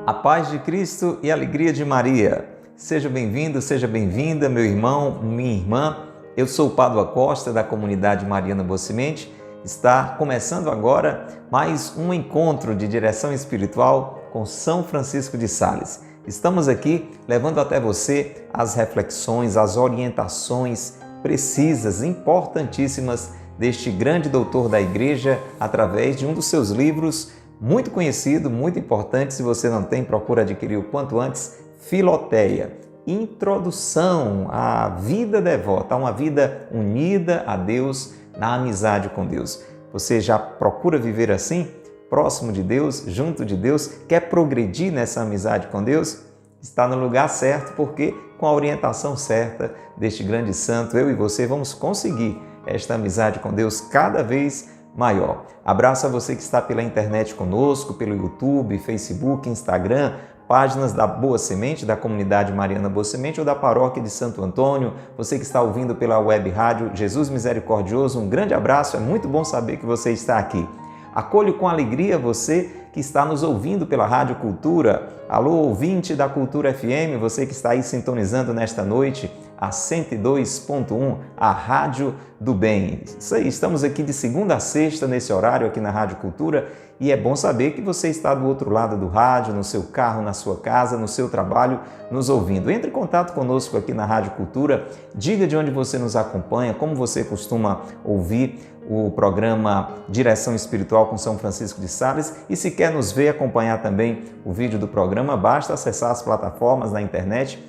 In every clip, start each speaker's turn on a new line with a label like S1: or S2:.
S1: A paz de Cristo e a alegria de Maria. Seja bem-vindo, seja bem-vinda, meu irmão, minha irmã. Eu sou o Pádua Costa, da comunidade Mariana Boa Semente. Está começando agora mais um encontro de direção espiritual com São Francisco de Sales. Estamos aqui levando até você as reflexões, as orientações precisas, importantíssimas deste grande doutor da Igreja através de um dos seus livros muito conhecido, muito importante. Se você não tem, procura adquirir o quanto antes. Filoteia, introdução à vida devota, a uma vida unida a Deus, na amizade com Deus. Você já procura viver assim, próximo de Deus, junto de Deus? Quer progredir nessa amizade com Deus? Está no lugar certo, porque com a orientação certa deste grande santo, eu e você vamos conseguir esta amizade com Deus cada vez maior. Abraço a você que está pela internet conosco, pelo YouTube, Facebook, Instagram, páginas da Boa Semente, da comunidade Mariana Boa Semente ou da paróquia de Santo Antônio. Você que está ouvindo pela web rádio Jesus Misericordioso, um grande abraço, é muito bom saber que você está aqui. Acolho com alegria você que está nos ouvindo pela Rádio Cultura. Alô, ouvinte da Cultura FM, você que está aí sintonizando nesta noite, a 102.1, a Rádio do Bem. Isso aí, estamos aqui de segunda a sexta nesse horário aqui na Rádio Cultura e é bom saber que você está do outro lado do rádio, no seu carro, na sua casa, no seu trabalho, nos ouvindo. Entre em contato conosco aqui na Rádio Cultura, diga de onde você nos acompanha, como você costuma ouvir o programa Direção Espiritual com São Francisco de Sales, e se quer nos ver, acompanhar também o vídeo do programa, basta acessar as plataformas na internet,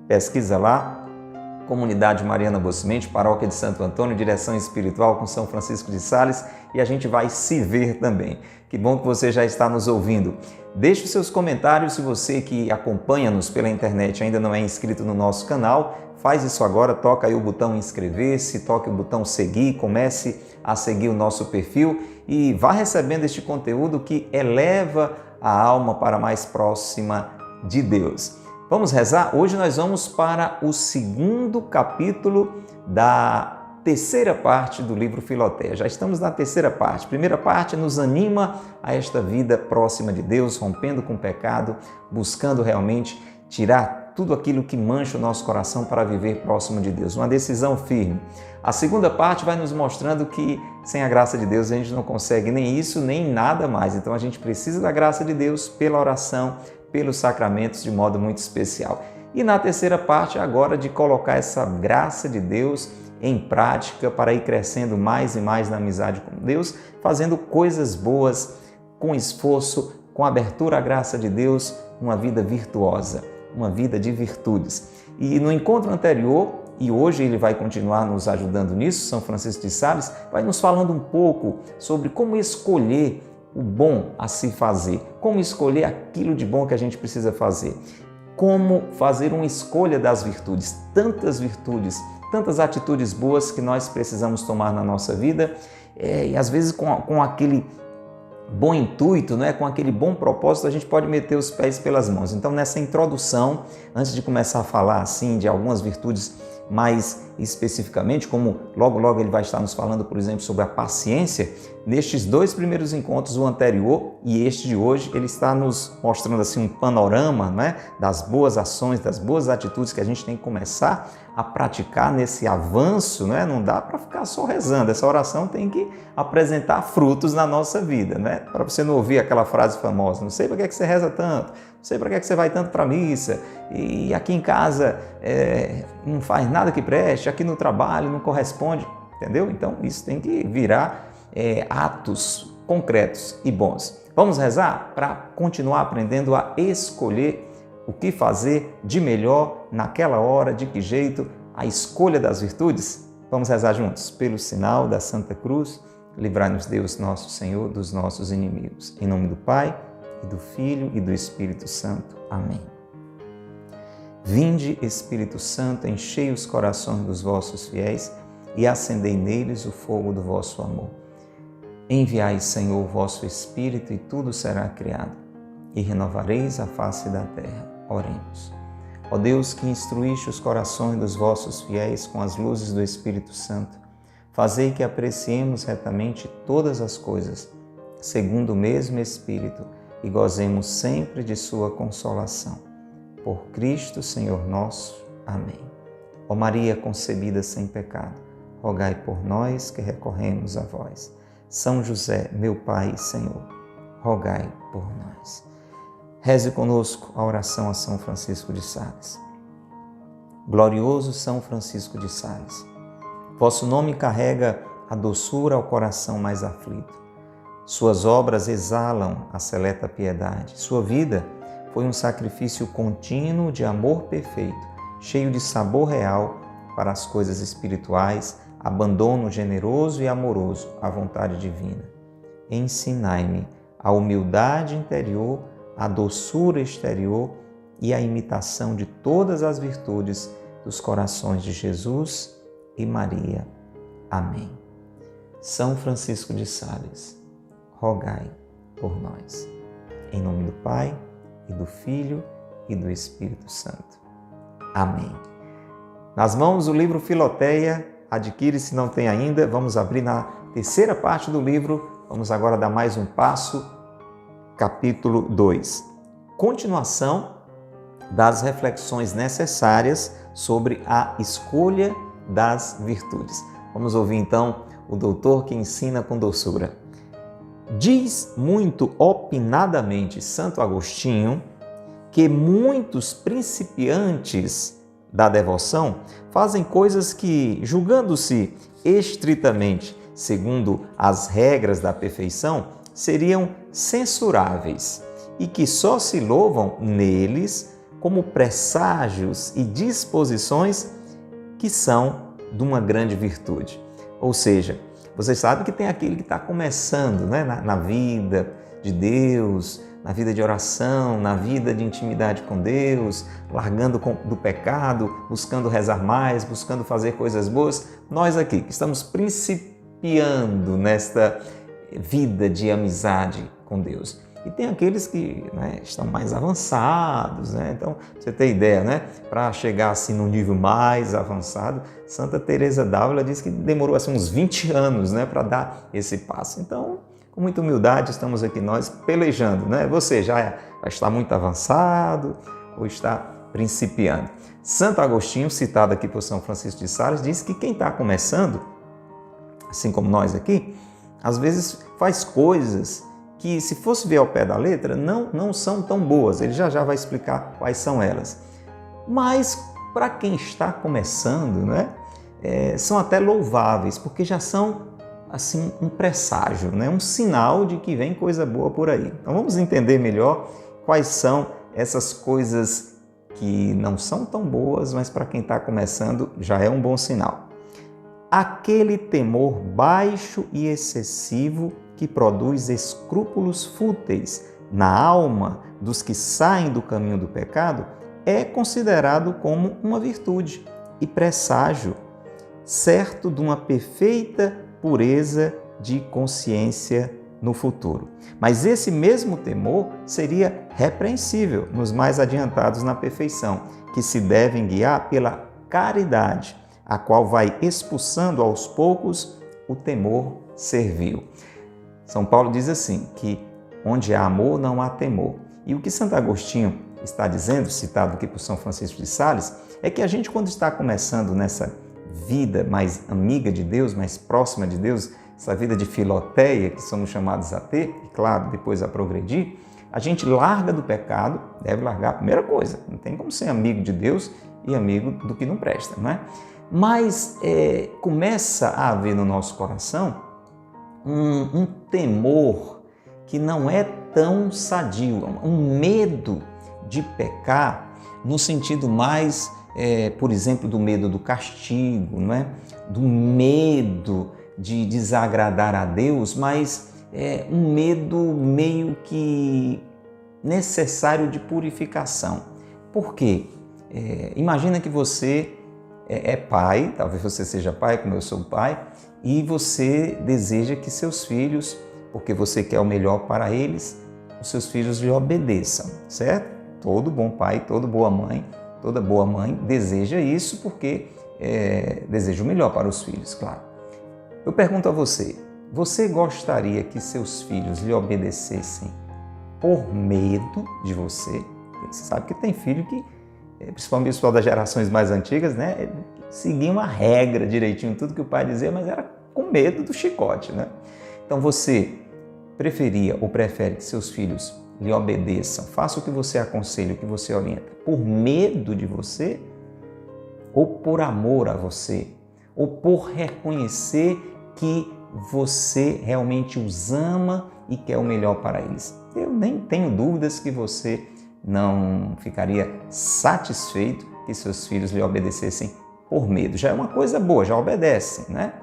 S1: pesquisa lá, Comunidade Mariana Boa Semente, Paróquia de Santo Antônio, Direção Espiritual com São Francisco de Sales, e a gente vai se ver também. Que bom que você já está nos ouvindo. Deixe os seus comentários. Se você que acompanha-nos pela internet ainda não é inscrito no nosso canal, faz isso agora, toca aí o botão inscrever-se, toque o botão seguir, comece a seguir o nosso perfil e vá recebendo este conteúdo que eleva a alma para mais próxima de Deus. Vamos rezar? Hoje nós vamos para o segundo capítulo da terceira parte do livro Filoteia. Já estamos na terceira parte. A primeira parte nos anima a esta vida próxima de Deus, rompendo com o pecado, buscando realmente tirar tudo aquilo que mancha o nosso coração para viver próximo de Deus. Uma decisão firme. A segunda parte vai nos mostrando que sem a graça de Deus a gente não consegue nem isso, nem nada mais. Então a gente precisa da graça de Deus pela oração, pelos sacramentos de modo muito especial. E na terceira parte, agora, de colocar essa graça de Deus em prática para ir crescendo mais e mais na amizade com Deus, fazendo coisas boas, com esforço, com abertura à graça de Deus, uma vida virtuosa, uma vida de virtudes. E no encontro anterior, e hoje ele vai continuar nos ajudando nisso, São Francisco de Sales, vai nos falando um pouco sobre como escolher o bom a se fazer, como escolher aquilo de bom que a gente precisa fazer, como fazer uma escolha das virtudes, tantas atitudes boas que nós precisamos tomar na nossa vida, e às vezes com aquele bom intuito, né? Com aquele bom propósito, a gente pode meter os pés pelas mãos. Então, nessa introdução, antes de começar a falar assim de algumas virtudes mais especificamente, como logo ele vai estar nos falando, por exemplo, sobre a paciência, nestes dois primeiros encontros, o anterior e este de hoje, ele está nos mostrando assim um panorama, né, das boas ações, das boas atitudes que a gente tem que começar a praticar nesse avanço, né? Não dá para ficar só rezando, essa oração tem que apresentar frutos na nossa vida, né? Para você não ouvir aquela frase famosa, não sei para que você reza tanto, não sei para que você vai tanto para a missa, e aqui em casa não faz nada que preste, aqui no trabalho não corresponde, entendeu? Então isso tem que virar atos concretos e bons. Vamos rezar para continuar aprendendo a escolher o que fazer de melhor naquela hora, de que jeito, a escolha das virtudes? Vamos rezar juntos. Pelo sinal da Santa Cruz, livrai-nos Deus nosso Senhor dos nossos inimigos. Em nome do Pai, e do Filho e do Espírito Santo. Amém. Vinde, Espírito Santo, enchei os corações dos vossos fiéis e acendei neles o fogo do vosso amor. Enviai, Senhor, o vosso Espírito e tudo será criado, e renovareis a face da terra. Oremos. Ó Deus, que instruíste os corações dos vossos fiéis com as luzes do Espírito Santo, fazei que apreciemos retamente todas as coisas, segundo o mesmo Espírito, e gozemos sempre de sua consolação. Por Cristo, Senhor nosso. Amém. Ó Maria concebida sem pecado, rogai por nós que recorremos a vós. São José, meu Pai e Senhor, rogai por nós. Reze conosco a oração a São Francisco de Sales. Glorioso São Francisco de Sales, vosso nome carrega a doçura ao coração mais aflito. Suas obras exalam a seleta piedade. Sua vida foi um sacrifício contínuo de amor perfeito, cheio de sabor real para as coisas espirituais, abandono generoso e amoroso à vontade divina. Ensinai-me a humildade interior, a doçura exterior e a imitação de todas as virtudes dos corações de Jesus e Maria. Amém. São Francisco de Sales, rogai por nós. Em nome do Pai, e do Filho, e do Espírito Santo. Amém. Nas mãos o livro Filoteia, adquire se não tem ainda. Vamos abrir na terceira parte do livro. Vamos agora dar mais um passo. Capítulo 2. Continuação das reflexões necessárias sobre a escolha das virtudes. Vamos ouvir então o doutor que ensina com doçura. Diz muito opinadamente Santo Agostinho que muitos principiantes da devoção fazem coisas que, julgando-se estritamente segundo as regras da perfeição, seriam censuráveis e que só se louvam neles como presságios e disposições que são de uma grande virtude. Ou seja, você sabe que tem aquele que está começando, né, na vida de Deus, na vida de oração, na vida de intimidade com Deus, largando do pecado, buscando rezar mais, buscando fazer coisas boas. Nós aqui que estamos principiando nesta vida de amizade com Deus. E tem aqueles que, né, estão mais avançados, né? Então, pra você ter ideia, né, para chegar assim num nível mais avançado, Santa Teresa d'Ávila diz que demorou assim, uns 20 anos, né, para dar esse passo. Então, com muita humildade, estamos aqui nós pelejando, né? Você já está muito avançado ou está principiando. Santo Agostinho, citado aqui por São Francisco de Sales, diz que quem está começando, assim como nós aqui, às vezes faz coisas que, se fosse ver ao pé da letra, não são tão boas. Ele já vai explicar quais são elas. Mas, para quem está começando, né, são até louváveis, porque já são assim, um presságio, né, um sinal de que vem coisa boa por aí. Então, vamos entender melhor quais são essas coisas que não são tão boas, mas para quem está começando já é um bom sinal. Aquele temor baixo e excessivo que produz escrúpulos fúteis na alma dos que saem do caminho do pecado é considerado como uma virtude e presságio, certo de uma perfeita pureza de consciência no futuro. Mas esse mesmo temor seria repreensível nos mais adiantados na perfeição, que se devem guiar pela caridade, a qual vai expulsando aos poucos o temor servil. São Paulo diz assim, que onde há amor não há temor. E o que Santo Agostinho está dizendo, citado aqui por São Francisco de Sales, é que a gente, quando está começando nessa vida mais amiga de Deus, mais próxima de Deus, essa vida de filoteia que somos chamados a ter, e claro, depois a progredir, a gente larga do pecado, deve largar a primeira coisa. Não tem como ser amigo de Deus e amigo do que não presta, não é? Mas começa a haver no nosso coração um temor que não é tão sadio, um medo de pecar no sentido mais, por exemplo, do medo do castigo, não é? Do medo de desagradar a Deus, mas um medo meio que necessário de purificação. Por quê? Imagina que você é pai, talvez você seja pai, como eu sou pai, e você deseja que seus filhos, porque você quer o melhor para eles, os seus filhos lhe obedeçam, certo? Todo bom pai, toda boa mãe deseja isso porque deseja o melhor para os filhos, claro. Eu pergunto a você, você gostaria que seus filhos lhe obedecessem por medo de você. Você sabe que tem filho que, principalmente o pessoal das gerações mais antigas, né, seguia uma regra direitinho, tudo que o pai dizia, mas era com medo do chicote, né? Então você preferia ou prefere que seus filhos lhe obedeçam, façam o que você aconselha, o que você orienta, por medo de você ou por amor a você, ou por reconhecer que você realmente os ama e quer o melhor para eles? Eu nem tenho dúvidas que você não ficaria satisfeito que seus filhos lhe obedecessem por medo. Já é uma coisa boa, já obedecem, né?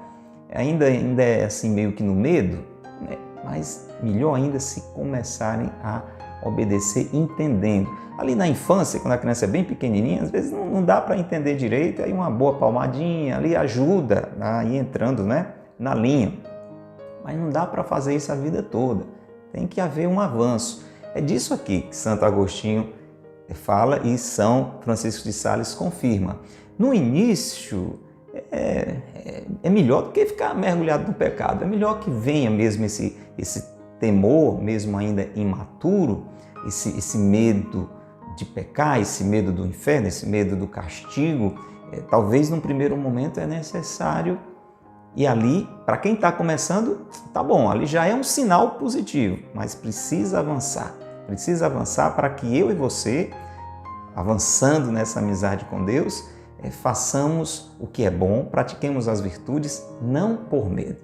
S1: Ainda é assim meio que no medo, né? Mas melhor ainda se começarem a obedecer entendendo. Ali na infância, quando a criança é bem pequenininha, às vezes não dá para entender direito, aí uma boa palmadinha ali ajuda a ir entrando, né, na linha. Mas não dá para fazer isso a vida toda. Tem que haver um avanço. É disso aqui que Santo Agostinho fala e São Francisco de Sales confirma. No início, é melhor do que ficar mergulhado no pecado. É melhor que venha mesmo esse temor, mesmo ainda imaturo, esse medo de pecar, esse medo do inferno, esse medo do castigo. Talvez num primeiro momento é necessário. E ali, para quem está começando, tá bom, ali já é um sinal positivo, mas precisa avançar para que eu e você, avançando nessa amizade com Deus, façamos o que é bom, pratiquemos as virtudes, não por medo.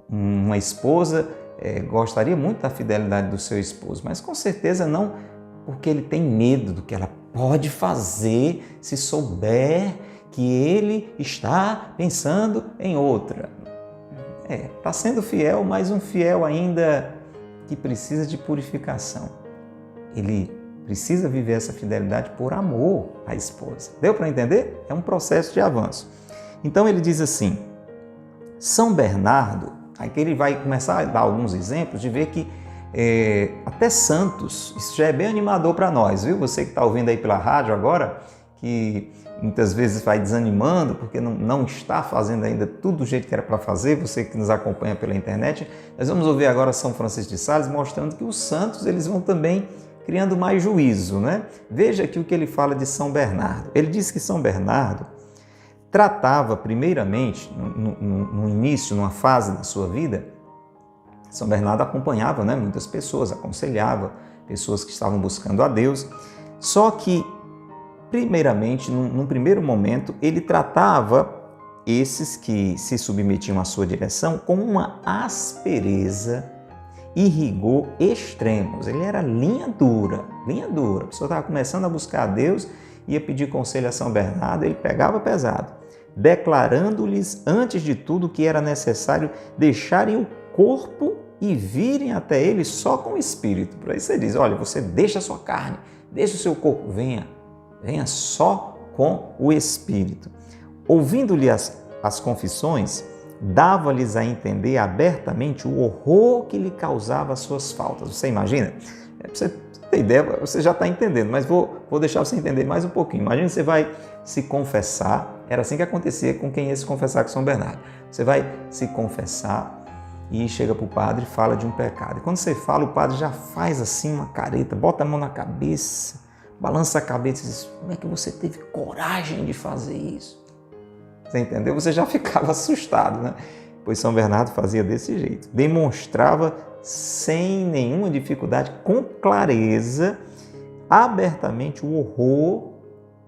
S1: Uma esposa gostaria muito da fidelidade do seu esposo, mas com certeza não porque ele tem medo do que ela pode fazer se souber que ele está pensando em outra. Está sendo fiel, mas um fiel ainda que precisa de purificação. Ele precisa viver essa fidelidade por amor à esposa. Deu para entender? É um processo de avanço. Então ele diz assim, São Bernardo, aqui ele vai começar a dar alguns exemplos de ver que até santos, isso já é bem animador para nós, viu? Você que está ouvindo aí pela rádio agora, que muitas vezes vai desanimando porque não está fazendo ainda tudo do jeito que era para fazer, você que nos acompanha pela internet, nós vamos ouvir agora São Francisco de Sales mostrando que os santos eles vão também criando mais juízo, né? Veja aqui o que ele fala de São Bernardo. Ele diz que São Bernardo tratava primeiramente, no início, numa fase da sua vida, São Bernardo acompanhava, né, muitas pessoas, aconselhava pessoas que estavam buscando a Deus, só que primeiramente, num primeiro momento, ele tratava esses que se submetiam à sua direção com uma aspereza e rigor extremos. Ele era linha dura. A pessoa estava começando a buscar a Deus, ia pedir conselho a São Bernardo, ele pegava pesado, declarando-lhes antes de tudo que era necessário deixarem o corpo e virem até ele só com o espírito. Por aí você diz, olha, você deixa a sua carne, deixa o seu corpo, venha só com o Espírito. Ouvindo-lhe as confissões, dava-lhes a entender abertamente o horror que lhe causava as suas faltas. Você imagina? Pra você ter ideia, você já está entendendo, mas vou deixar você entender mais um pouquinho. Imagina, você vai se confessar, era assim que acontecia com quem ia se confessar com São Bernardo. Você vai se confessar e chega para o padre e fala de um pecado. E quando você fala, o padre já faz assim uma careta, bota a mão na cabeça, balança a cabeça e diz, como é que você teve coragem de fazer isso? Você entendeu? Você já ficava assustado, né? Pois São Bernardo fazia desse jeito. Demonstrava sem nenhuma dificuldade, com clareza, abertamente o horror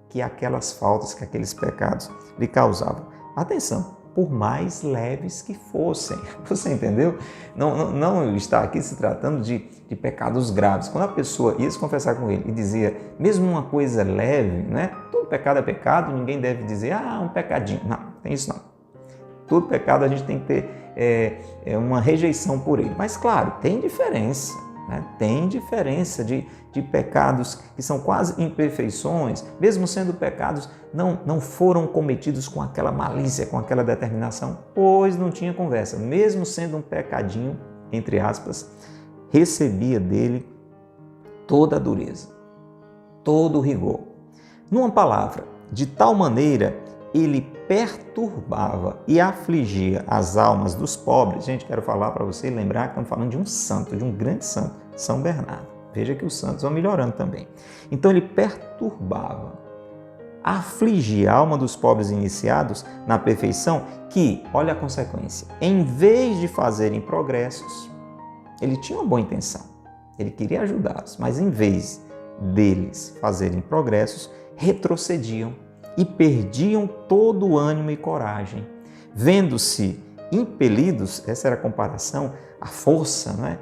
S1: que aquelas faltas, que aqueles pecados lhe causavam. Atenção, por mais leves que fossem. Você entendeu? Não está aqui se tratando de pecados graves. Quando a pessoa ia se confessar com ele e dizia, mesmo uma coisa leve, né? Todo pecado é pecado, ninguém deve dizer, um pecadinho. Não, tem isso não. Todo pecado a gente tem que ter uma rejeição por ele. Mas claro, tem diferença. Né? Tem diferença de pecados que são quase imperfeições, mesmo sendo pecados, não foram cometidos com aquela malícia, com aquela determinação, pois não tinha conversa. Mesmo sendo um pecadinho, entre aspas, recebia dele toda a dureza, todo o rigor. Numa palavra, de tal maneira ele perturbava e afligia as almas dos pobres. Gente, quero falar para você e lembrar que estamos falando de um santo, de um grande santo, São Bernardo. Veja que os santos vão melhorando também. Então ele perturbava, afligia a alma dos pobres iniciados na perfeição que, olha a consequência, em vez de fazerem progressos, ele tinha uma boa intenção, ele queria ajudá-los, mas em vez deles fazerem progressos, retrocediam e perdiam todo o ânimo e coragem, vendo-se impelidos, essa era a comparação, a força, não é?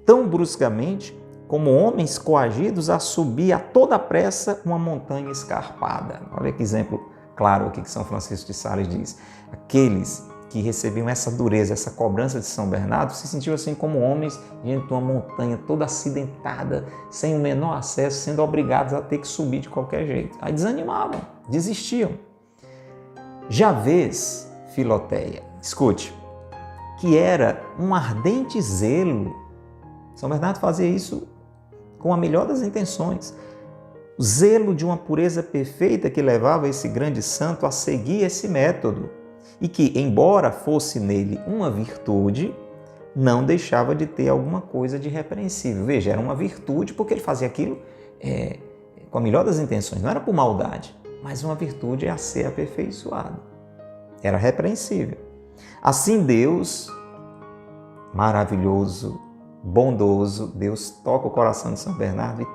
S1: Tão bruscamente como homens coagidos a subir a toda pressa uma montanha escarpada. Olha que exemplo claro aqui que São Francisco de Sales diz. Aqueles que recebiam essa dureza, essa cobrança de São Bernardo, se sentiam assim como homens diante de uma montanha toda acidentada, sem o menor acesso, sendo obrigados a ter que subir de qualquer jeito. Aí desanimavam, desistiam. Já vês, Filoteia, escute, que era um ardente zelo. São Bernardo fazia isso com a melhor das intenções. O zelo de uma pureza perfeita que levava esse grande santo a seguir esse método e que, embora fosse nele uma virtude, não deixava de ter alguma coisa de repreensível. Veja, era uma virtude porque ele fazia aquilo com a melhor das intenções. Não era por maldade, mas uma virtude é a ser aperfeiçoada. Era repreensível. Assim Deus, maravilhoso, bondoso, Deus toca o coração de São Bernardo e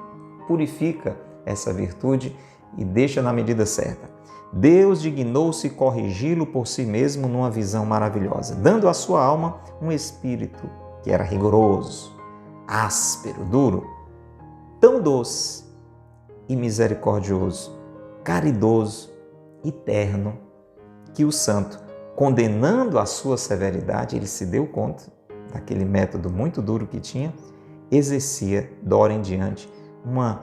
S1: purifica essa virtude e deixa na medida certa. Deus dignou-se corrigi-lo por si mesmo numa visão maravilhosa, dando à sua alma um espírito que era rigoroso, áspero, duro, tão doce e misericordioso, caridoso e terno, que o santo, condenando a sua severidade, ele se deu conta daquele método muito duro que tinha, exercia, de hora em diante, uma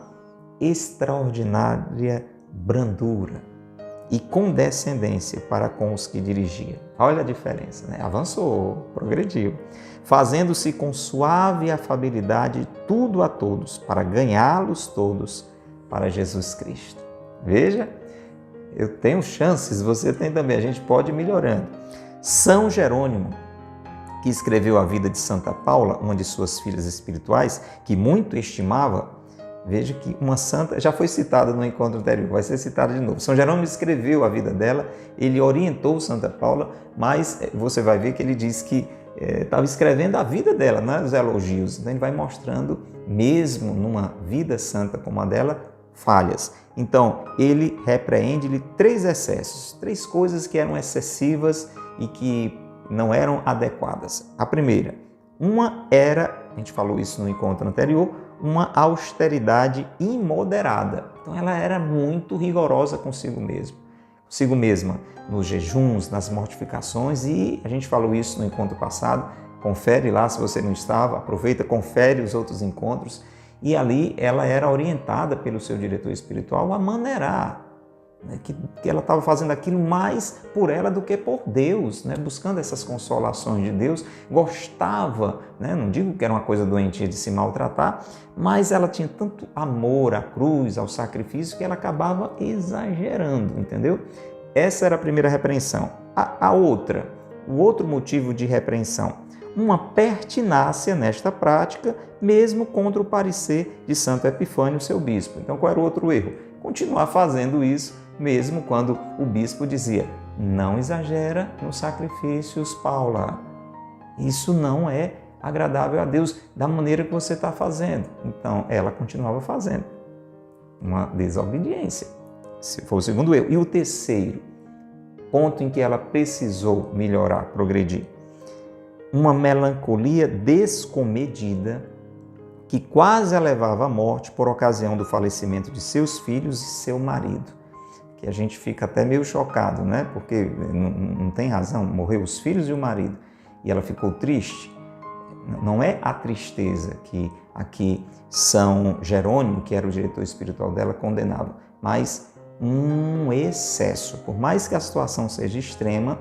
S1: extraordinária brandura e condescendência para com os que dirigia. Olha a diferença, né? Avançou, progrediu, fazendo-se com suave afabilidade tudo a todos, para ganhá-los todos para Jesus Cristo. Veja, eu tenho chances, você tem também, a gente pode ir melhorando. São Jerônimo, que escreveu a vida de Santa Paula, uma de suas filhas espirituais, que muito estimava, veja que uma santa, já foi citada no encontro anterior, vai ser citada de novo. São Jerônimo escreveu a vida dela, ele orientou Santa Paula, mas você vai ver que ele diz que estava escrevendo a vida dela, não os elogios. Então ele vai mostrando, mesmo numa vida santa como a dela, falhas. Então ele repreende-lhe 3 excessos, 3 coisas que eram excessivas e que não eram adequadas. A primeira, uma era, a gente falou isso no encontro anterior, uma austeridade imoderada. Então ela era muito rigorosa consigo mesma, nos jejuns, nas mortificações, e a gente falou isso no encontro passado. Confere lá se você não estava, aproveita, confere os outros encontros. E ali ela era orientada pelo seu diretor espiritual a maneirar, né, que ela estava fazendo aquilo mais por ela do que por Deus, né, buscando essas consolações de Deus, gostava, né, não digo que era uma coisa doentia de se maltratar, mas ela tinha tanto amor à cruz, ao sacrifício, que ela acabava exagerando, entendeu? Essa era a primeira repreensão. A outra, o outro motivo de repreensão, uma pertinácia nesta prática, mesmo contra o parecer de Santo Epifânio, seu bispo. Então, qual era o outro erro? Continuar fazendo isso, mesmo quando o bispo dizia: não exagera nos sacrifícios, Paula. Isso não é agradável a Deus da maneira que você está fazendo. Então, ela continuava fazendo. Uma desobediência. Se for o segundo erro. E o terceiro ponto em que ela precisou melhorar, progredir. Uma melancolia descomedida que quase a levava à morte por ocasião do falecimento de seus filhos e seu marido. Que a gente fica até meio chocado, né? Porque não tem razão, morreu os filhos e o marido. E ela ficou triste. Não é a tristeza que aqui São Jerônimo, que era o diretor espiritual dela, condenava, mas um excesso. Por mais que a situação seja extrema,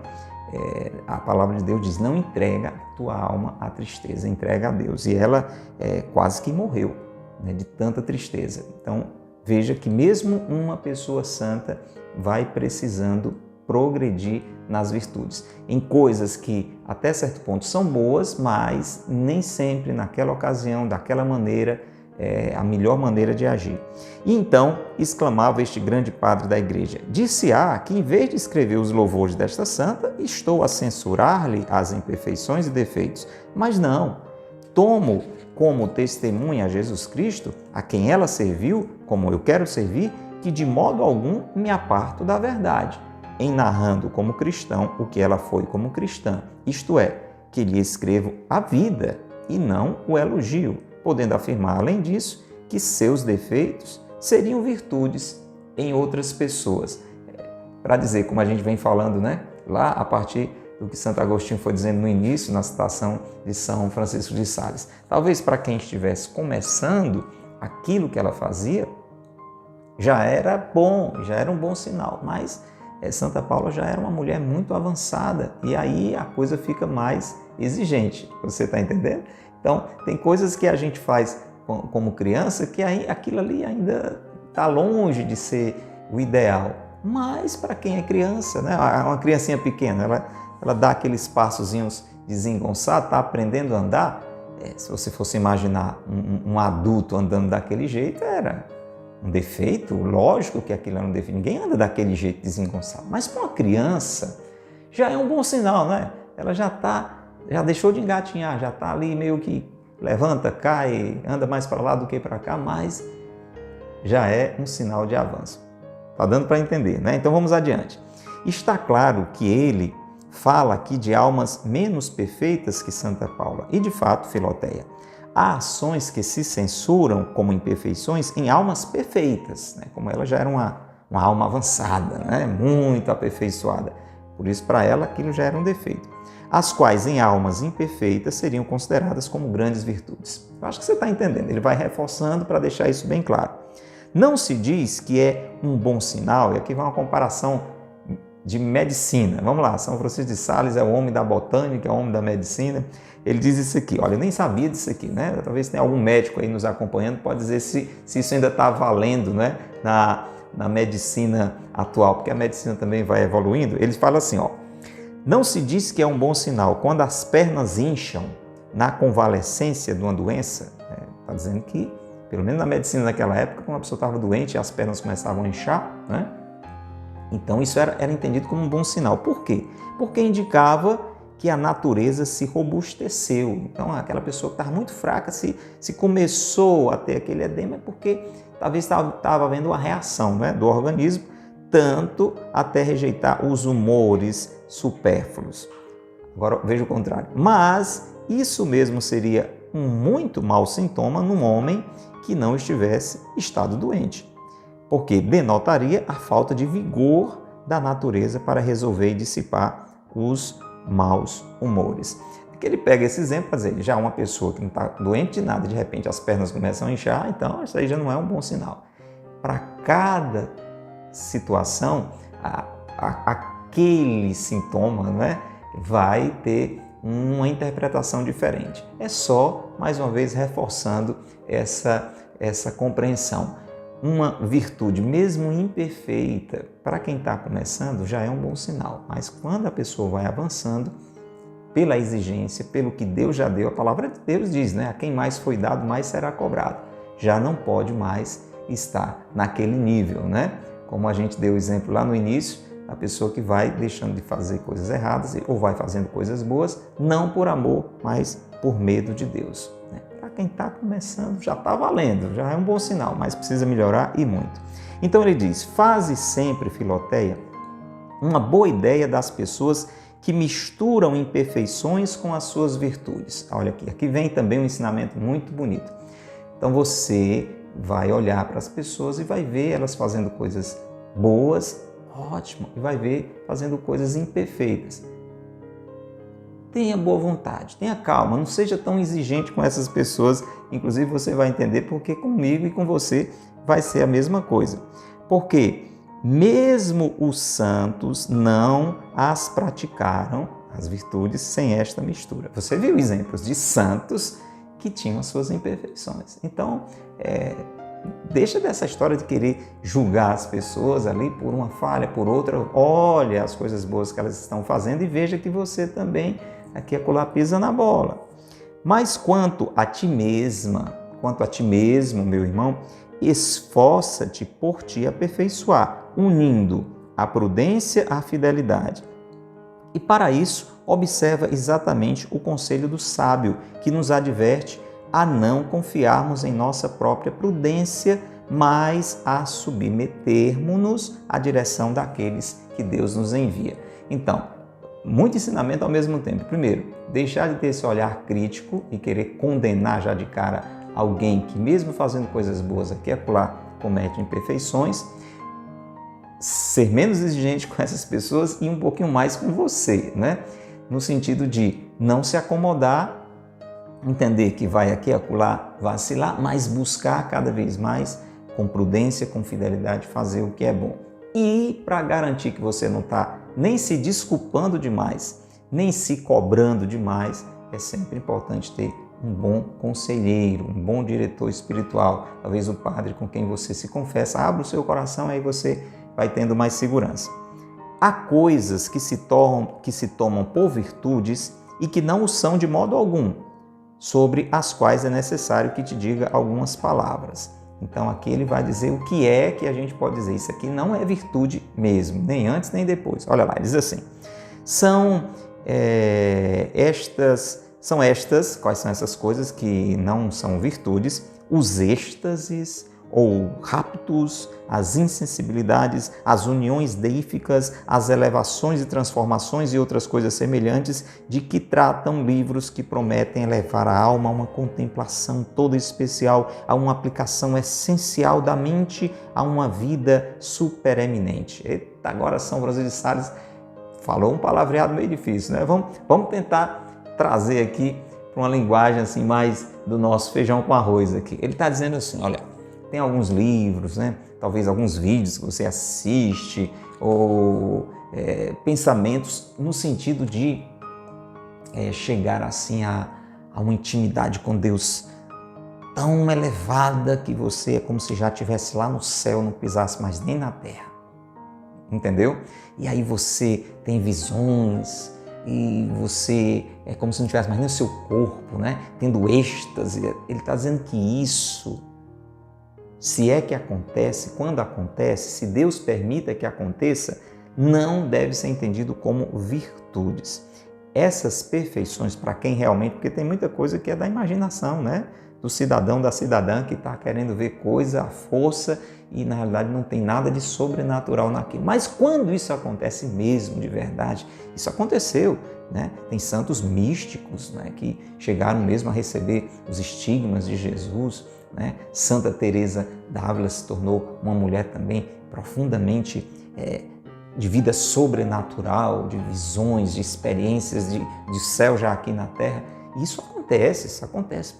S1: a palavra de Deus diz: não entrega a tua alma à tristeza, entrega a Deus. E ela quase que morreu, né, de tanta tristeza. Então, veja que mesmo uma pessoa santa vai precisando progredir nas virtudes, em coisas que até certo ponto são boas, mas nem sempre naquela ocasião, daquela maneira, é a melhor maneira de agir. E então exclamava este grande padre da igreja: disse-á que em vez de escrever os louvores desta santa, estou a censurar-lhe as imperfeições e defeitos, mas não, tomo como testemunha a Jesus Cristo, a quem ela serviu, como eu quero servir, que de modo algum me aparto da verdade, em narrando como cristão o que ela foi como cristã, isto é, que lhe escrevo a vida e não o elogio, podendo afirmar, além disso, que seus defeitos seriam virtudes em outras pessoas. Para dizer, como a gente vem falando, né, lá a partir do que Santo Agostinho foi dizendo no início, na citação de São Francisco de Sales. Talvez para quem estivesse começando, aquilo que ela fazia já era bom, já era um bom sinal, mas Santa Paula já era uma mulher muito avançada e aí a coisa fica mais exigente, você está entendendo? Então, tem coisas que a gente faz como criança que aquilo ali ainda está longe de ser o ideal, mas para quem é criança, né? Uma criancinha pequena, ela dá aqueles passozinhos desengonçados, está aprendendo a andar. Se você fosse imaginar um adulto andando daquele jeito, era um defeito, lógico que aquilo era um defeito. Ninguém anda daquele jeito desengonçado. Mas para uma criança, já é um bom sinal, né? Ela já deixou de engatinhar, já está ali meio que levanta, cai, anda mais para lá do que para cá, mas já é um sinal de avanço. Está dando para entender, né? Então vamos adiante. Está claro que ele fala aqui de almas menos perfeitas que Santa Paula. E de fato, Filoteia, há ações que se censuram como imperfeições em almas perfeitas, né? Como ela já era uma alma avançada, né? Muito aperfeiçoada. Por isso, para ela, aquilo já era um defeito. As quais em almas imperfeitas seriam consideradas como grandes virtudes. Eu acho que você está entendendo. Ele vai reforçando para deixar isso bem claro. Não se diz que é um bom sinal, e aqui vai uma comparação de medicina. Vamos lá, São Francisco de Sales é o homem da botânica, é o homem da medicina. Ele diz isso aqui, olha, eu nem sabia disso aqui, né? Talvez tenha algum médico aí nos acompanhando, pode dizer se isso ainda está valendo, né? Na medicina atual, porque a medicina também vai evoluindo. Ele fala assim, ó, não se diz que é um bom sinal quando as pernas incham na convalescência de uma doença. Está dizendo que, pelo menos na medicina naquela época, quando a pessoa estava doente e as pernas começavam a inchar, né? Então isso era entendido como um bom sinal. Por quê? Porque indicava que a natureza se robusteceu. Então aquela pessoa que estava muito fraca, se começou a ter aquele edema, é porque talvez estava havendo uma reação, né, do organismo, tanto até rejeitar os humores supérfluos. Agora veja o contrário. Mas isso mesmo seria um muito mau sintoma num homem que não estivesse estado doente, porque denotaria a falta de vigor da natureza para resolver e dissipar os maus humores. Porque ele pega esse exemplo para dizer, já uma pessoa que não está doente de nada, de repente as pernas começam a inchar, então isso aí já não é um bom sinal. Para cada situação, aquele sintoma, né, vai ter uma interpretação diferente. É só, mais uma vez, reforçando essa compreensão. Uma virtude, mesmo imperfeita, para quem está começando, já é um bom sinal. Mas quando a pessoa vai avançando, pela exigência, pelo que Deus já deu, a palavra de Deus diz, né? A quem mais foi dado, mais será cobrado. Já não pode mais estar naquele nível, né? Como a gente deu o exemplo lá no início, a pessoa que vai deixando de fazer coisas erradas ou vai fazendo coisas boas, não por amor, mas por medo de Deus. Para quem está começando, já está valendo, já é um bom sinal, mas precisa melhorar e muito. Então ele diz, faze sempre, Filoteia, uma boa ideia das pessoas que misturam imperfeições com as suas virtudes. Olha aqui vem também um ensinamento muito bonito. Então você vai olhar para as pessoas e vai ver elas fazendo coisas boas, ótimo, e vai ver fazendo coisas imperfeitas. Tenha boa vontade, tenha calma, não seja tão exigente com essas pessoas. Inclusive você vai entender porque comigo e com você vai ser a mesma coisa. Porque mesmo os santos não as praticaram, as virtudes, sem esta mistura. Você viu exemplos de santos que tinham as suas imperfeições. Então, Deixa dessa história de querer julgar as pessoas ali por uma falha, por outra. Olha as coisas boas que elas estão fazendo e veja que você também aqui acolá pisa na bola. Mas quanto a ti mesmo, meu irmão, esforça-te por te aperfeiçoar, unindo a prudência à fidelidade. E para isso, observa exatamente o conselho do sábio, que nos adverte a não confiarmos em nossa própria prudência, mas a submetermos-nos à direção daqueles que Deus nos envia. Então, muito ensinamento ao mesmo tempo. Primeiro, deixar de ter esse olhar crítico e querer condenar já de cara alguém que, mesmo fazendo coisas boas aqui e acolá, comete imperfeições. Ser menos exigente com essas pessoas e um pouquinho mais com você, né? No sentido de não se acomodar, entender que vai aqui e acolá vacilar, mas buscar cada vez mais, com prudência, com fidelidade, fazer o que é bom. E para garantir que você não está nem se desculpando demais, nem se cobrando demais, é sempre importante ter um bom conselheiro, um bom diretor espiritual, talvez o padre com quem você se confessa. Abra o seu coração, aí você vai tendo mais segurança. Há coisas que se tomam por virtudes e que não o são de modo algum, sobre as quais é necessário que te diga algumas palavras. Então aqui ele vai dizer o que é que a gente pode dizer. Isso aqui não é virtude mesmo, nem antes nem depois. Olha lá, ele diz assim, são estas, quais são essas coisas que não são virtudes? Os êxtases, ou raptos, as insensibilidades, as uniões deíficas, as elevações e transformações e outras coisas semelhantes de que tratam livros que prometem levar a alma a uma contemplação toda especial, a uma aplicação essencial da mente a uma vida supereminente. Eita, agora São Francisco de Sales falou um palavreado meio difícil, né? Vamos tentar trazer aqui para uma linguagem assim mais do nosso feijão com arroz aqui. Ele está dizendo assim, olha, tem alguns livros, né? Talvez alguns vídeos que você assiste, ou pensamentos no sentido de chegar assim a uma intimidade com Deus tão elevada que você é como se já estivesse lá no céu, não pisasse mais nem na terra. Entendeu? E aí você tem visões e você é como se não tivesse mais nem o seu corpo, né? Tendo êxtase. Ele está dizendo que isso, se é que acontece, quando acontece, se Deus permita que aconteça, não deve ser entendido como virtudes. Essas perfeições, para quem realmente, porque tem muita coisa que é da imaginação, né? Do cidadão, da cidadã que está querendo ver coisa, a força, e na realidade não tem nada de sobrenatural naquilo. Mas quando isso acontece mesmo, de verdade, isso aconteceu, né? Tem santos místicos, né, que chegaram mesmo a receber os estigmas de Jesus, né? Santa Teresa d'Ávila se tornou uma mulher também profundamente de vida sobrenatural, de visões, de experiências de céu já aqui na terra. E isso acontece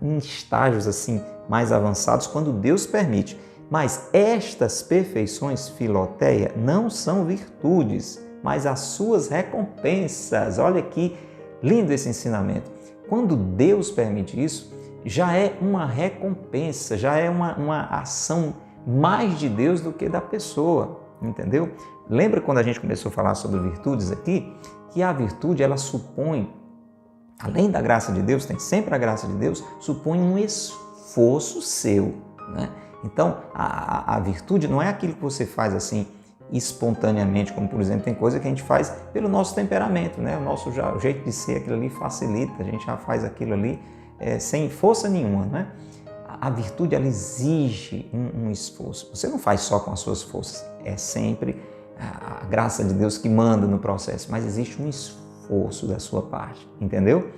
S1: em estágios assim mais avançados quando Deus permite. Mas estas perfeições, Filoteia, não são virtudes, mas as suas recompensas. Olha que lindo esse ensinamento. Quando Deus permite isso, já é uma recompensa, já é uma ação mais de Deus do que da pessoa, entendeu? Lembra quando a gente começou a falar sobre virtudes aqui? Que a virtude, ela supõe, além da graça de Deus, tem sempre a graça de Deus, supõe um esforço seu, né? Então, a virtude não é aquilo que você faz assim espontaneamente, como por exemplo, tem coisa que a gente faz pelo nosso temperamento, né? O jeito de ser, aquilo ali facilita, a gente já faz aquilo ali sem força nenhuma, né? A virtude, ela exige um esforço. Você não faz só com as suas forças, é sempre a graça de Deus que manda no processo, mas existe um esforço da sua parte, entendeu?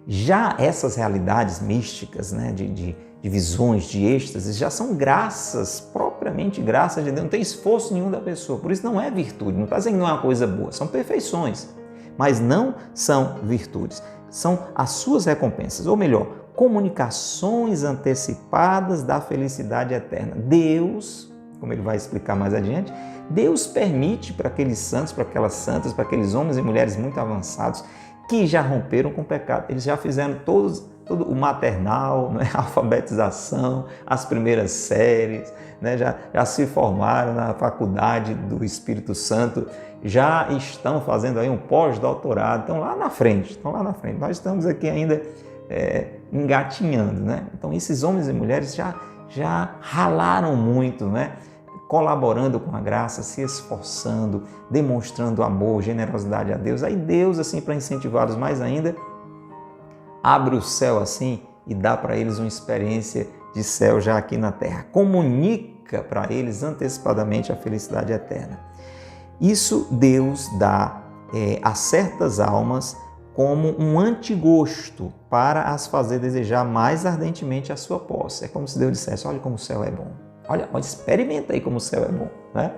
S1: Já essas realidades místicas, né, de visões, de êxtases, já são graças, propriamente graças de Deus, não tem esforço nenhum da pessoa, por isso não é virtude, não está dizendo que não é uma coisa boa, são perfeições, mas não são virtudes, são as suas recompensas, ou melhor, comunicações antecipadas da felicidade eterna. Deus, como ele vai explicar mais adiante, Deus permite para aqueles santos, para aquelas santas, para aqueles homens e mulheres muito avançados que já romperam com o pecado, eles já fizeram todas todo o maternal, né? A alfabetização, as primeiras séries, né? Já se formaram na faculdade do Espírito Santo, já estão fazendo aí um pós-doutorado, estão lá na frente. Nós estamos aqui ainda engatinhando, né? Então esses homens e mulheres já ralaram muito, né? Colaborando com a graça, se esforçando, demonstrando amor, generosidade a Deus. Aí Deus, assim, para incentivá-los mais ainda, abre o céu assim e dá para eles uma experiência de céu já aqui na terra. Comunica para eles antecipadamente a felicidade eterna. Isso Deus dá a certas almas como um antigosto para as fazer desejar mais ardentemente a sua posse. É como se Deus dissesse, olha como o céu é bom. Olha, experimenta aí como o céu é bom, né?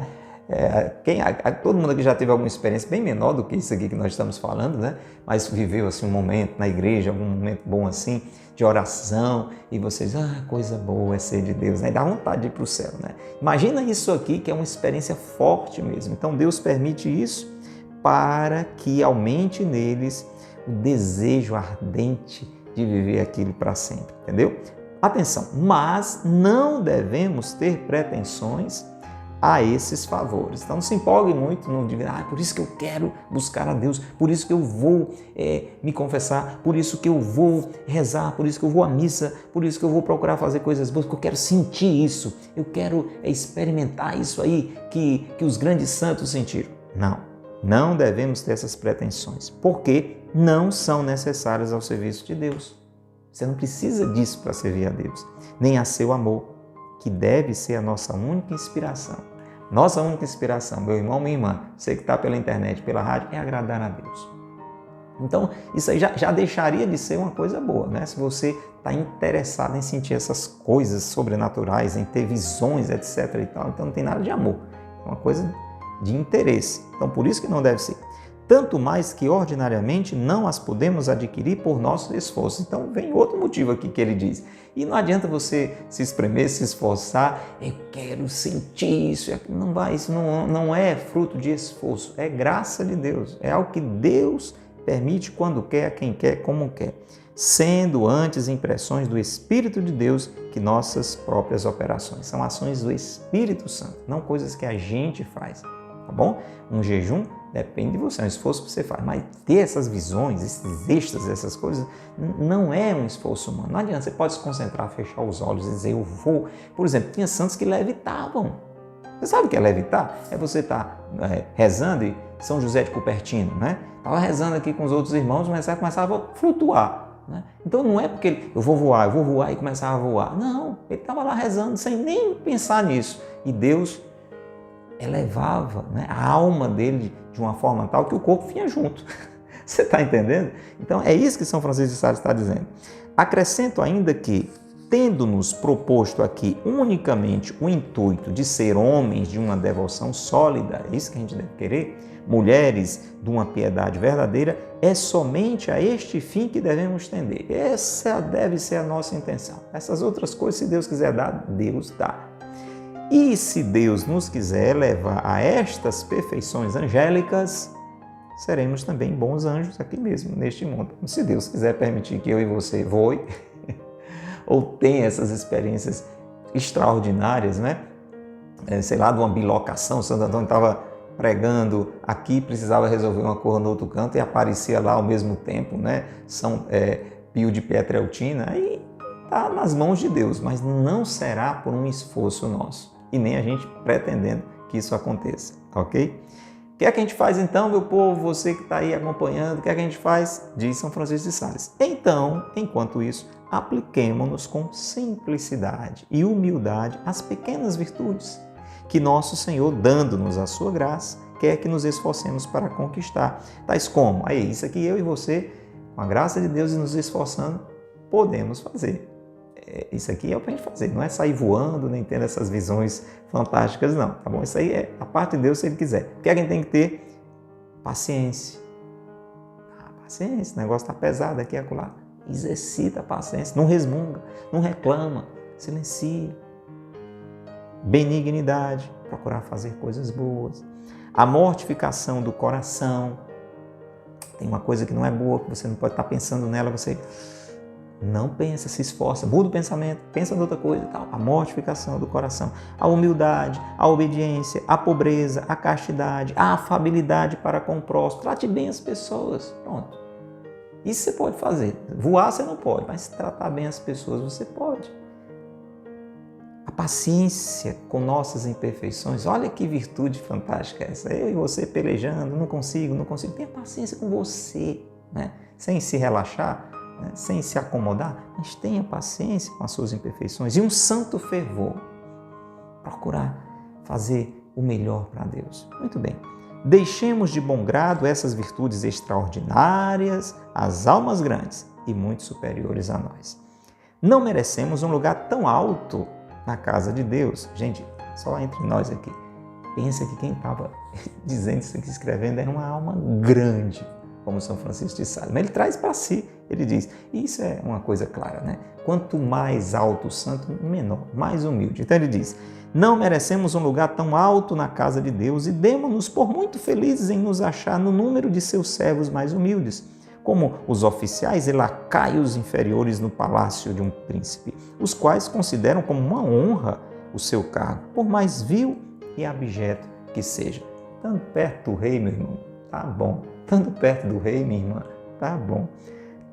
S1: Todo mundo aqui já teve alguma experiência bem menor do que isso aqui que nós estamos falando, né? Mas viveu assim um momento na igreja, algum momento bom assim, de oração, e vocês, coisa boa é ser de Deus, né? Dá vontade de ir para o céu, né? Imagina isso aqui, que é uma experiência forte mesmo. Então Deus permite isso para que aumente neles o desejo ardente de viver aquilo para sempre, entendeu? Atenção, mas não devemos ter pretensões a esses favores. Então não se empolgue muito, não diga, por isso que eu quero buscar a Deus, por isso que eu vou me confessar, por isso que eu vou rezar, por isso que eu vou à missa, por isso que eu vou procurar fazer coisas boas, porque eu quero sentir isso, eu quero experimentar isso aí que os grandes santos sentiram. Não devemos ter essas pretensões, porque não são necessárias ao serviço de Deus. Você não precisa disso para servir a Deus, nem a seu amor, que deve ser a nossa única inspiração. Nossa única inspiração, meu irmão, minha irmã, você que está pela internet, pela rádio, é agradar a Deus. Então, isso aí já deixaria de ser uma coisa boa, né? Se você está interessado em sentir essas coisas sobrenaturais, em ter visões, etc. e tal, então não tem nada de amor, é uma coisa de interesse. Então, por isso que não deve ser. Tanto mais que ordinariamente não as podemos adquirir por nosso esforço. Então vem outro motivo aqui que ele diz. E não adianta você se espremer, se esforçar, eu quero sentir isso. Não vai, isso não é fruto de esforço, é graça de Deus. É algo que Deus permite quando quer, a quem quer, como quer. Sendo antes impressões do Espírito de Deus que nossas próprias operações. São ações do Espírito Santo, não coisas que a gente faz. Tá bom? Um jejum depende de você, é um esforço que você faz. Mas ter essas visões, esses êxtases, essas coisas, não é um esforço humano. Não adianta, você pode se concentrar, fechar os olhos e dizer, eu vou. Por exemplo, tinha santos que levitavam. Você sabe o que é levitar? É você estar rezando, e São José de Cupertino, né? Estava rezando aqui com os outros irmãos, mas começava a flutuar. Né? Então não é porque eu vou voar e começava a voar. Não, ele estava lá rezando sem nem pensar nisso. E Deus elevava, né, a alma dele de uma forma tal que o corpo vinha junto. Você está entendendo? Então é isso que São Francisco de Sales está dizendo. Acrescento ainda que, tendo-nos proposto aqui unicamente o intuito de ser homens de uma devoção sólida, é isso que a gente deve querer, mulheres de uma piedade verdadeira, é somente a este fim que devemos tender. Essa deve ser a nossa intenção. Essas outras coisas, se Deus quiser dar, Deus dá. E se Deus nos quiser levar a estas perfeições angélicas, seremos também bons anjos aqui mesmo, neste mundo. Se Deus quiser permitir que eu e você voe, ou tenha essas experiências extraordinárias, né? Sei lá, de uma bilocação, Santo Antônio estava pregando aqui, precisava resolver uma coisa no outro canto e aparecia lá ao mesmo tempo, né? São Pio de Pietrelcina, aí está nas mãos de Deus, mas não será por um esforço nosso. E nem a gente pretendendo que isso aconteça, ok? O que é que a gente faz então, meu povo, você que está aí acompanhando, o que é que a gente faz? Diz São Francisco de Sales. Então, enquanto isso, apliquemo-nos com simplicidade e humildade às pequenas virtudes que nosso Senhor, dando-nos a sua graça, quer que nos esforcemos para conquistar. Tais como, aí, isso aqui eu e você, com a graça de Deus e nos esforçando, podemos fazer. Isso aqui é o que a gente fazer, não é sair voando, nem ter essas visões fantásticas, não, tá bom? Isso aí é a parte de Deus, se Ele quiser. O que é que a gente tem que ter? Paciência. Paciência, o negócio está pesado aqui e acolá. Exercita a paciência, não resmunga, não reclama, silencia. Benignidade, procurar fazer coisas boas. A mortificação do coração. Tem uma coisa que não é boa, que você não pode estar pensando nela, você Não pensa, se esforça, muda o pensamento, pensa em outra coisa e tal. A mortificação do coração, a humildade, a obediência, a pobreza, a castidade, a afabilidade para com o próximo. Trate bem as pessoas. Pronto. Isso você pode fazer. Voar você não pode, mas tratar bem as pessoas você pode. A paciência com nossas imperfeições. Olha que virtude fantástica essa. Eu e você pelejando, não consigo. Tenha paciência com você, né? Sem se relaxar, né? Sem se acomodar, mas tenha paciência com as suas imperfeições. E um santo fervor. Procurar fazer o melhor para Deus. Muito bem. Deixemos de bom grado essas virtudes extraordinárias às almas grandes e muito superiores a nós. Não merecemos um lugar tão alto na casa de Deus. Gente, só entre nós aqui. Pensa que quem estava dizendo isso aqui, escrevendo, era uma alma grande, como São Francisco de Sales. Mas ele traz para si, ele diz, e isso é uma coisa clara, né? Quanto mais alto o santo, menor, mais humilde. Então ele diz, não merecemos um lugar tão alto na casa de Deus e demo-nos por muito felizes em nos achar no número de seus servos mais humildes, como os oficiais e lacaios inferiores no palácio de um príncipe, os quais consideram como uma honra o seu cargo, por mais vil e abjeto que seja. Estando perto do rei, meu irmão, tá bom. Estando perto do rei, minha irmã, tá bom.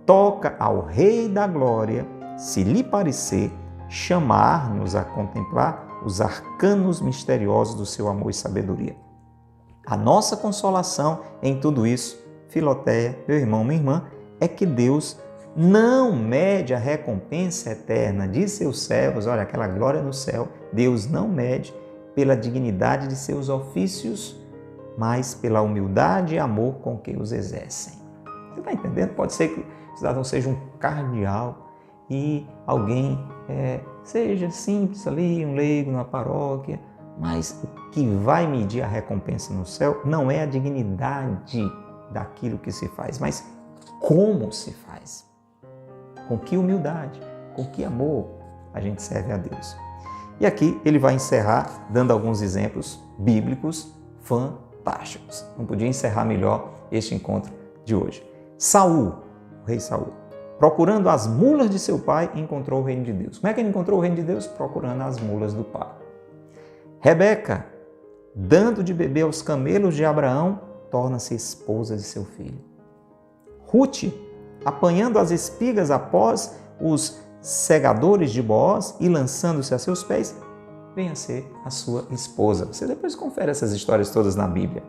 S1: Toca ao Rei da Glória, se lhe parecer, chamar-nos a contemplar os arcanos misteriosos do seu amor e sabedoria. A nossa consolação em tudo isso, Filoteia, meu irmão, minha irmã, é que Deus não mede a recompensa eterna de seus servos, olha, aquela glória no céu, Deus não mede pela dignidade de seus ofícios, mas pela humildade e amor com que os exercem. Você está entendendo? Pode ser que o cidadão seja um cardeal e alguém seja simples ali, um leigo na paróquia, mas o que vai medir a recompensa no céu não é a dignidade daquilo que se faz, mas como se faz. Com que humildade, com que amor a gente serve a Deus. E aqui ele vai encerrar dando alguns exemplos bíblicos fantásticos. Não podia encerrar melhor este encontro de hoje. Saul, o rei Saul, procurando as mulas de seu pai, encontrou o reino de Deus. Como é que ele encontrou o reino de Deus? Procurando as mulas do pai. Rebeca, dando de beber aos camelos de Abraão, torna-se esposa de seu filho. Ruth, apanhando as espigas após os segadores de Boaz e lançando-se a seus pés, vem a ser a sua esposa. Você depois confere essas histórias todas na Bíblia.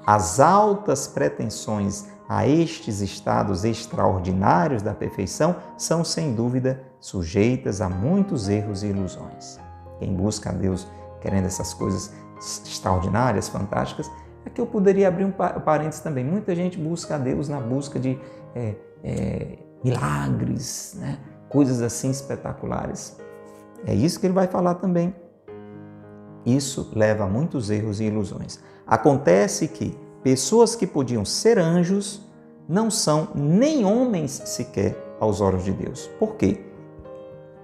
S1: As altas pretensões a estes estados extraordinários da perfeição são, sem dúvida, sujeitas a muitos erros e ilusões. Quem busca a Deus querendo essas coisas extraordinárias, fantásticas, é que eu poderia abrir um parênteses também. Muita gente busca a Deus na busca de milagres, né? Coisas assim espetaculares. É isso que ele vai falar também. Isso leva a muitos erros e ilusões. Acontece que pessoas que podiam ser anjos não são nem homens sequer aos olhos de Deus. Por quê?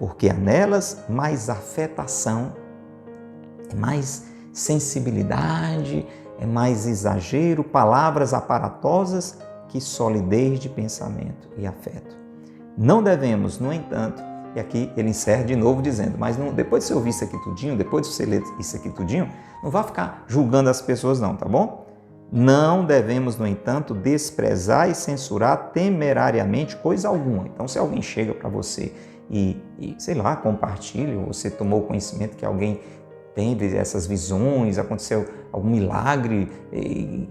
S1: Porque há nelas mais afetação, mais sensibilidade, é mais exagero, palavras aparatosas que solidez de pensamento e afeto. Não devemos, no entanto, e aqui ele encerra de novo dizendo, mas não, depois de você ouvir isso aqui tudinho, depois de você ler isso aqui tudinho, não vá ficar julgando as pessoas não, tá bom? Não devemos, no entanto, desprezar e censurar temerariamente coisa alguma. Então, se alguém chega para você e, sei lá, compartilha, ou você tomou conhecimento que alguém teve essas visões, aconteceu algum milagre,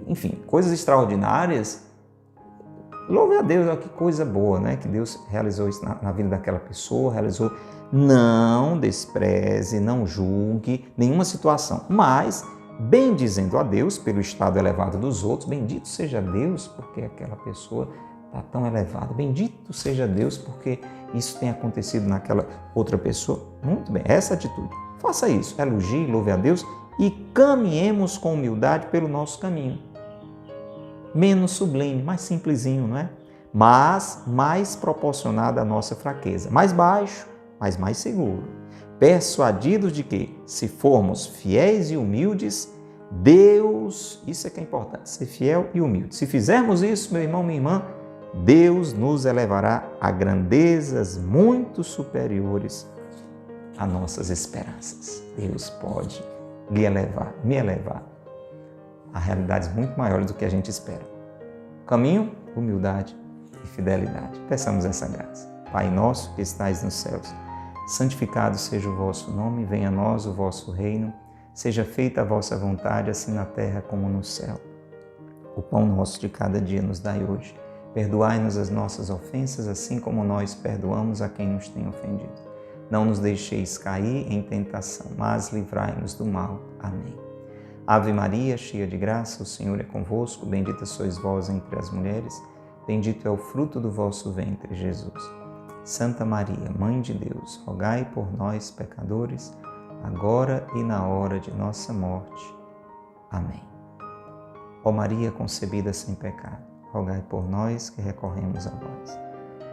S1: enfim, coisas extraordinárias, louve a Deus, que coisa boa, né? Que Deus realizou isso na vida daquela pessoa, realizou. Não despreze, não julgue nenhuma situação, mas bendizendo a Deus pelo estado elevado dos outros, bendito seja Deus porque aquela pessoa está tão elevada, bendito seja Deus porque isso tem acontecido naquela outra pessoa. Muito bem, essa atitude. Faça isso, elogie, louve a Deus e caminhemos com humildade pelo nosso caminho. Menos sublime, mais simplesinho, não é? Mas mais proporcionado à nossa fraqueza. Mais baixo, mas mais seguro. Persuadidos de que, se formos fiéis e humildes, Deus, isso é que é importante, ser fiel e humilde. Se fizermos isso, meu irmão, minha irmã, Deus nos elevará a grandezas muito superiores a nossas esperanças. Deus pode lhe elevar, me elevar a realidades muito maiores do que a gente espera. Caminho, humildade e fidelidade. Peçamos essa graça. Pai nosso que estais nos céus, santificado seja o vosso nome, venha a nós o vosso reino, seja feita a vossa vontade, assim na terra como no céu. O pão nosso de cada dia nos dai hoje. Perdoai-nos as nossas ofensas, assim como nós perdoamos a quem nos tem ofendido. Não nos deixeis cair em tentação, mas livrai-nos do mal. Amém. Ave Maria, cheia de graça, o Senhor é convosco, bendita sois vós entre as mulheres, bendito é o fruto do vosso ventre, Jesus. Santa Maria, Mãe de Deus, rogai por nós, pecadores, agora e na hora de nossa morte. Amém. Ó Maria concebida sem pecado, rogai por nós que recorremos a vós.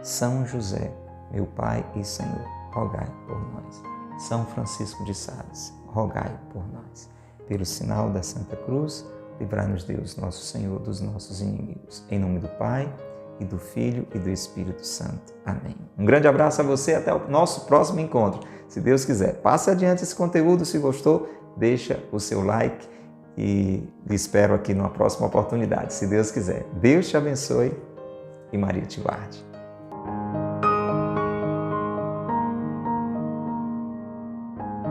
S1: São José, meu Pai e Senhor, rogai por nós. São Francisco de Sales, rogai por nós. Pelo sinal da Santa Cruz, livrai-nos Deus, nosso Senhor, dos nossos inimigos. Em nome do Pai, e do Filho e do Espírito Santo. Amém. Um grande abraço a você, até o nosso próximo encontro. Se Deus quiser, passe adiante esse conteúdo. Se gostou, deixa o seu like e lhe espero aqui numa próxima oportunidade. Se Deus quiser. Deus te abençoe e Maria te guarde.